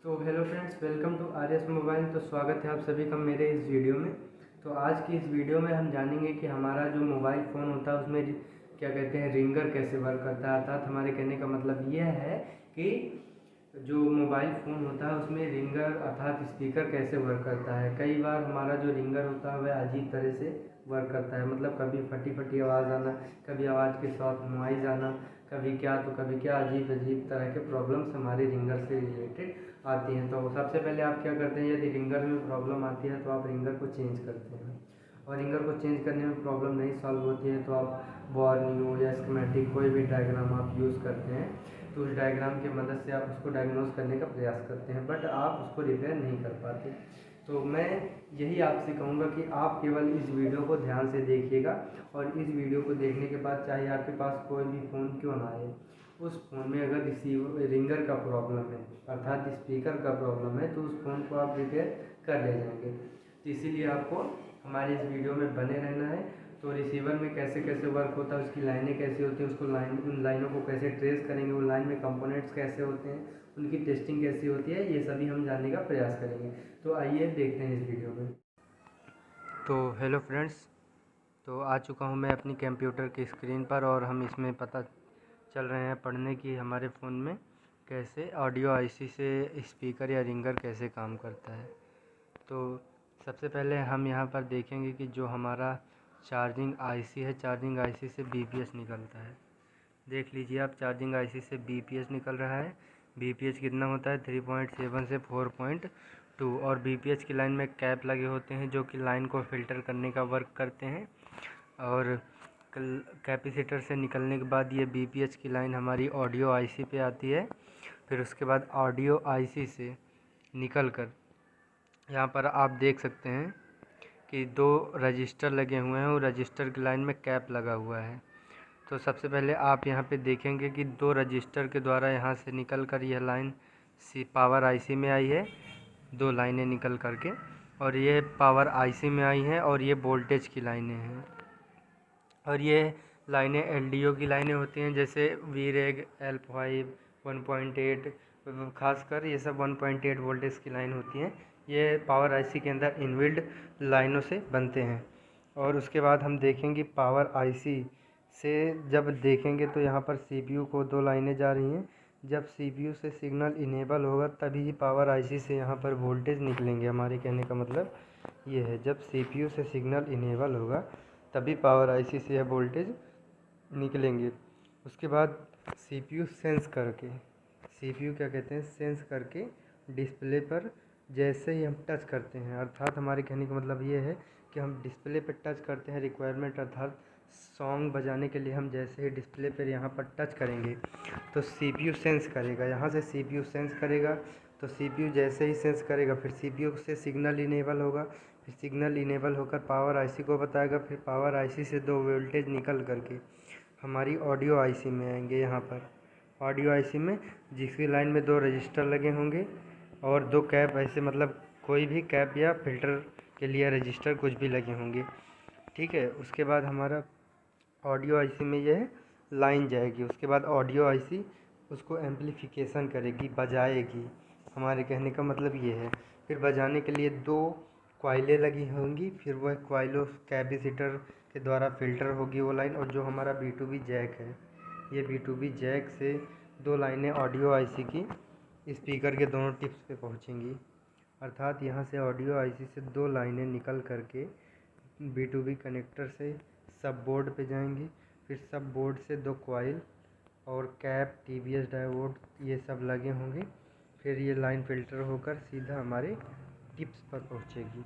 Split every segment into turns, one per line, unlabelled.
तो hello friends, welcome to R S mobile. तो स्वागत है आप सभी का मेरे इस वीडियो में। तो आज की इस वीडियो में हम जानेंगे कि हमारा जो मोबाइल फ़ोन होता है उसमें क्या कहते हैं रिंगर कैसे वर्क करता है। अर्थात हमारे कहने का मतलब यह है कि जो मोबाइल फ़ोन होता है उसमें रिंगर अर्थात स्पीकर कैसे वर्क करता है। कई बार हमारा जो रिंगर होता है वह अजीब तरह से वर्क करता है, मतलब कभी फटी फटी आवाज़ आना, कभी आवाज़ के साथ नॉइज़ आना, कभी क्या तो कभी क्या, अजीब अजीब तरह के प्रॉब्लम्स हमारे रिंगर से रिलेटेड आती हैं। तो सबसे पहले आप क्या करते हैं, यदि रिंगर में प्रॉब्लम आती है तो आप रिंगर को चेंज करते हैं, और रिंगर को चेंज करने में प्रॉब्लम नहीं सॉल्व होती है तो आप बोर्नियो या स्कीमेटिक कोई भी डायग्राम आप यूज़ करते हैं, तो उस डायग्राम की मदद से आप उसको डायग्नोज करने का प्रयास करते हैं, बट आप उसको रिपेयर नहीं कर पाते। तो मैं यही आपसे कहूँगा कि आप केवल इस वीडियो को ध्यान से देखिएगा, और इस वीडियो को देखने के बाद चाहे आपके पास कोई भी फ़ोन क्यों ना आए, उस फ़ोन में अगर रिंगर का प्रॉब्लम है अर्थात स्पीकर का प्रॉब्लम है तो उस फ़ोन को आप रिपेयर कर ले जाएंगे। तो इसीलिए आपको हमारे इस वीडियो में बने रहना है। तो रिसीवर में कैसे कैसे वर्क होता है, उसकी लाइनें कैसी होती हैं, उसको उन लाइनों को कैसे ट्रेस करेंगे, उन लाइन में कंपोनेंट्स कैसे होते हैं, उनकी टेस्टिंग कैसी होती है, ये सभी हम जानने का प्रयास करेंगे। तो आइए देखते हैं इस वीडियो में। तो हेलो फ्रेंड्स, तो आ चुका हूँ मैं अपनी कंप्यूटर की स्क्रीन पर, और हम इसमें पता चल रहे हैं पढ़ने की हमारे फ़ोन में कैसे ऑडियो आईसी से स्पीकर या रिंगर कैसे काम करता है। तो सबसे पहले हम यहाँ पर देखेंगे कि जो हमारा चार्जिंग आईसी है, चार्जिंग आईसी से बीपीएस निकलता है। देख लीजिए आप, चार्जिंग आईसी से बीपीएस निकल रहा है। बीपीएस कितना होता है, 3.7 से 4.2, और बीपीएस की लाइन में कैप लगे होते हैं जो कि लाइन को फ़िल्टर करने का वर्क करते हैं, और कैपेसिटर से निकलने के बाद ये बीपीएस की लाइन हमारी ऑडियो आईसी पे आती है। फिर उसके बाद ऑडियो आईसी से निकल कर यहाँ पर आप देख सकते हैं कि दो रजिस्टर लगे हुए हैं, और रजिस्टर की लाइन में कैप लगा हुआ है। तो सबसे पहले आप यहाँ पे देखेंगे कि दो रजिस्टर के द्वारा यहाँ से निकल कर यह लाइन पावर आईसी में आई है, दो लाइनें निकल करके, और ये पावर आईसी में आई हैं, और ये वोल्टेज की लाइनें हैं। और ये लाइनें एलडीओ की लाइनें होती हैं, जैसे वीरेग L5 1.8, खासकर ये सब 1.8 वोल्टेज की लाइन होती हैं। ये पावर आईसी के अंदर इनबिल्ड लाइनों से बनते हैं। और उसके बाद हम देखेंगे पावर आईसी से जब देखेंगे तो यहाँ पर सीपीयू को दो लाइनें जा रही हैं। जब सीपीयू से सिग्नल इनेबल होगा तभी पावर आईसी से यहाँ पर वोल्टेज निकलेंगे। हमारे कहने का मतलब ये है, जब सीपीयू से सिग्नल इनेबल होगा तभी पावर आईसी से यह वोल्टेज निकलेंगे। उसके बाद सीपीयू सेंस करके, सीपीयू क्या कहते हैं, सेंस करके डिस्प्ले पर जैसे ही हम टच करते हैं, अर्थात हमारे कहने का मतलब ये है कि हम डिस्प्ले पर टच करते हैं, रिक्वायरमेंट अर्थात सॉन्ग बजाने के लिए हम जैसे ही डिस्प्ले पर यहाँ पर टच करेंगे तो सीपीयू सेंस करेगा, यहाँ से सीपीयू सेंस करेगा। तो सीपीयू जैसे ही सेंस करेगा फिर सीपीयू से सिग्नल इनेबल होगा, फिर सिग्नल इनेबल होकर पावर आईसी को बताएगा, फिर पावर आईसी से दो वोल्टेज निकल करके हमारी ऑडियो आईसी में आएंगे। यहाँ पर ऑडियो आईसी में जिसकी लाइन में दो रजिस्टर लगे होंगे और दो कैप, ऐसे मतलब कोई भी कैप या फिल्टर के लिए रजिस्टर कुछ भी लगे होंगे, ठीक है। उसके बाद हमारा ऑडियो आईसी में यह लाइन जाएगी। उसके बाद ऑडियो आईसी उसको एम्पलीफिकेशन करेगी, बजाएगी। हमारे कहने का मतलब ये है। फिर बजाने के लिए दो कॉइलें लगी होंगी, फिर वह कॉइलों कैपेसिटर के द्वारा फ़िल्टर होगी वो लाइन। और जो हमारा B2B जैक है, ये B2B जैक से दो लाइनें ऑडियो आईसी की स्पीकर के दोनों टिप्स पे पहुंचेंगी, अर्थात यहाँ से ऑडियो आईसी से दो लाइनें निकल करके B2B कनेक्टर से सब बोर्ड पे जाएंगी। फिर सब बोर्ड से दो कॉइल और कैप, TBS डायोड ये सब लगे होंगे। फिर ये लाइन फ़िल्टर होकर सीधा हमारे टिप्स पर पहुंचेगी।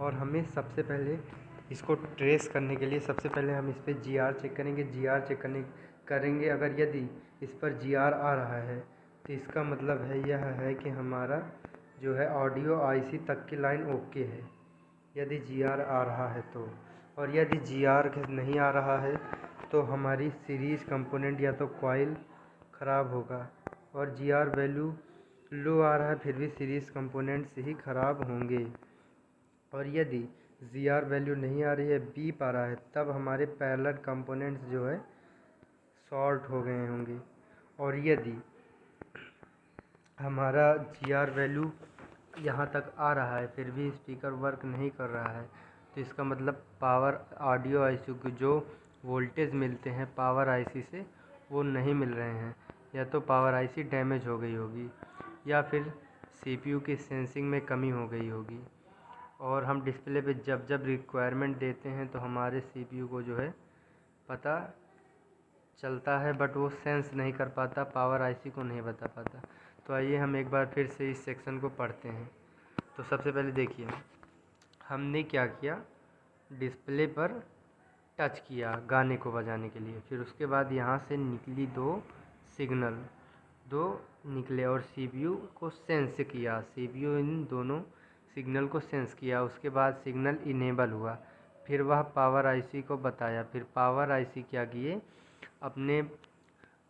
और हमें सबसे पहले इसको ट्रेस करने के लिए सबसे पहले हम इस पर GR चेक करेंगे। GR चेक करेंगे, अगर यदि इस पर GR आ रहा है तो इसका मतलब है यह है कि हमारा जो है ऑडियो आईसी तक की लाइन ओके है, यदि GR आ रहा है तो। और यदि GR नहीं आ रहा है तो हमारी सीरीज़ कंपोनेंट या तो कॉइल ख़राब होगा, और GR वैल्यू लो आ रहा है फिर भी सीरीज़ कंपोनेंट्स ही ख़राब होंगे। और यदि GR वैल्यू नहीं आ रही है, बीप आ रहा है, तब हमारे पैरेलल कंपोनेंट्स जो है शॉर्ट हो गए होंगे। और यदि हमारा GR वैल्यू यहाँ तक आ रहा है, फिर भी स्पीकर वर्क नहीं कर रहा है, तो इसका मतलब पावर ऑडियो आईसी को जो वोल्टेज मिलते हैं पावर आईसी से वो नहीं मिल रहे हैं। या तो पावर आईसी डैमेज हो गई होगी या फिर सीपीयू की सेंसिंग में कमी हो गई होगी। और हम डिस्प्ले पे जब जब रिक्वायरमेंट देते हैं तो हमारे सीपीयू को जो है पता चलता है, बट वो सेंस नहीं कर पाता, पावर आईसी को नहीं बता पाता। तो आइए हम एक बार फिर से इस सेक्शन को पढ़ते हैं। तो सबसे पहले देखिए हमने क्या किया, डिस्प्ले पर टच किया गाने को बजाने के लिए, फिर उसके बाद यहाँ से निकली दो निकले और सीपीयू को सेंस किया, सीपीयू इन दोनों सिग्नल को सेंस किया, उसके बाद सिग्नल इनेबल हुआ, फिर वह पावर आईसी को बताया, फिर पावर आईसी क्या किए, अपने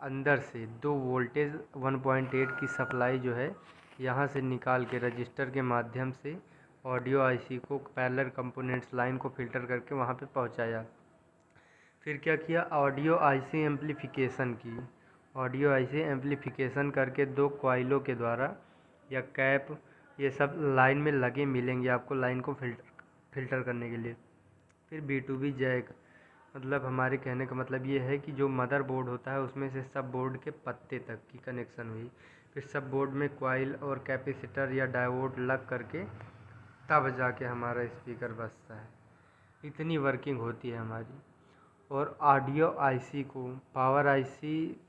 अंदर से 2 वोल्टेज 1.8 की सप्लाई जो है यहाँ से निकाल के रजिस्टर के माध्यम से ऑडियो आईसी को पैरेलल कंपोनेंट्स लाइन को फ़िल्टर करके वहाँ पे पहुँचाया। फिर क्या किया, ऑडियो आईसी एम्पलीफिकेशन की, ऑडियो आईसी एम्पलीफिकेशन करके 2 कॉइलों के द्वारा या कैप ये सब लाइन में लगे मिलेंगे आपको लाइन को फ़िल्टर करने के लिए। फिर B2B जैक, मतलब हमारे कहने का मतलब ये है कि जो मदर बोर्ड होता है उसमें से सब बोर्ड के पत्ते तक की कनेक्शन हुई, फिर सब बोर्ड में कॉइल और कैपेसिटर या डायोड लग करके तब जाके हमारा स्पीकर बजता है। इतनी वर्किंग होती है हमारी। और ऑडियो आईसी को पावर आईसी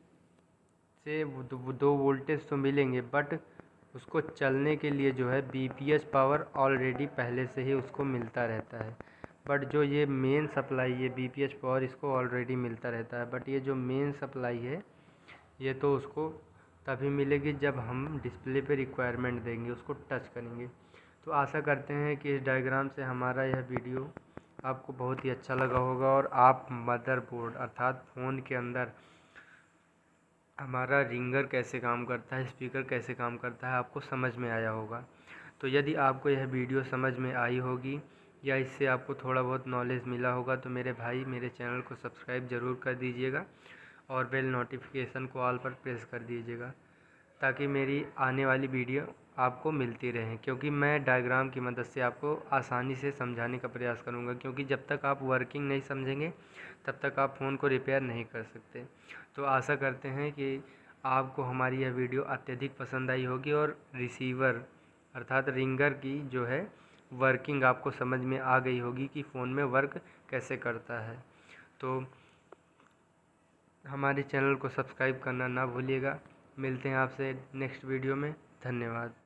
से वो 2 वोल्टेज तो मिलेंगे, बट उसको चलने के लिए जो है बीपीएस पावर ऑलरेडी पहले से ही उसको मिलता रहता है। बट जो ये मेन सप्लाई है बीपीएस पावर इसको ऑलरेडी मिलता रहता है, बट ये जो मेन सप्लाई है ये तो उसको तभी मिलेगी जब हम डिस्प्ले पे रिक्वायरमेंट देंगे, उसको टच करेंगे। तो आशा करते हैं कि इस डायग्राम से हमारा यह वीडियो आपको बहुत ही अच्छा लगा होगा और आप मदरबोर्ड अर्थात फ़ोन के अंदर हमारा रिंगर कैसे काम करता है, स्पीकर कैसे काम करता है आपको समझ में आया होगा। तो यदि आपको यह वीडियो समझ में आई होगी या इससे आपको थोड़ा बहुत नॉलेज मिला होगा तो मेरे भाई मेरे चैनल को सब्सक्राइब ज़रूर कर दीजिएगा और बेल नोटिफिकेशन को ऑल पर प्रेस कर दीजिएगा ताकि मेरी आने वाली वीडियो आपको मिलती रहें, क्योंकि मैं डायग्राम की मदद से आपको आसानी से समझाने का प्रयास करूंगा, क्योंकि जब तक आप वर्किंग नहीं समझेंगे तब तक आप फ़ोन को रिपेयर नहीं कर सकते। तो आशा करते हैं कि आपको हमारी यह वीडियो अत्यधिक पसंद आई होगी और रिसीवर अर्थात रिंगर की जो है वर्किंग आपको समझ में आ गई होगी कि फ़ोन में वर्क कैसे करता है। तो हमारे चैनल को सब्सक्राइब करना ना भूलिएगा। मिलते हैं आपसे नेक्स्ट वीडियो में। धन्यवाद।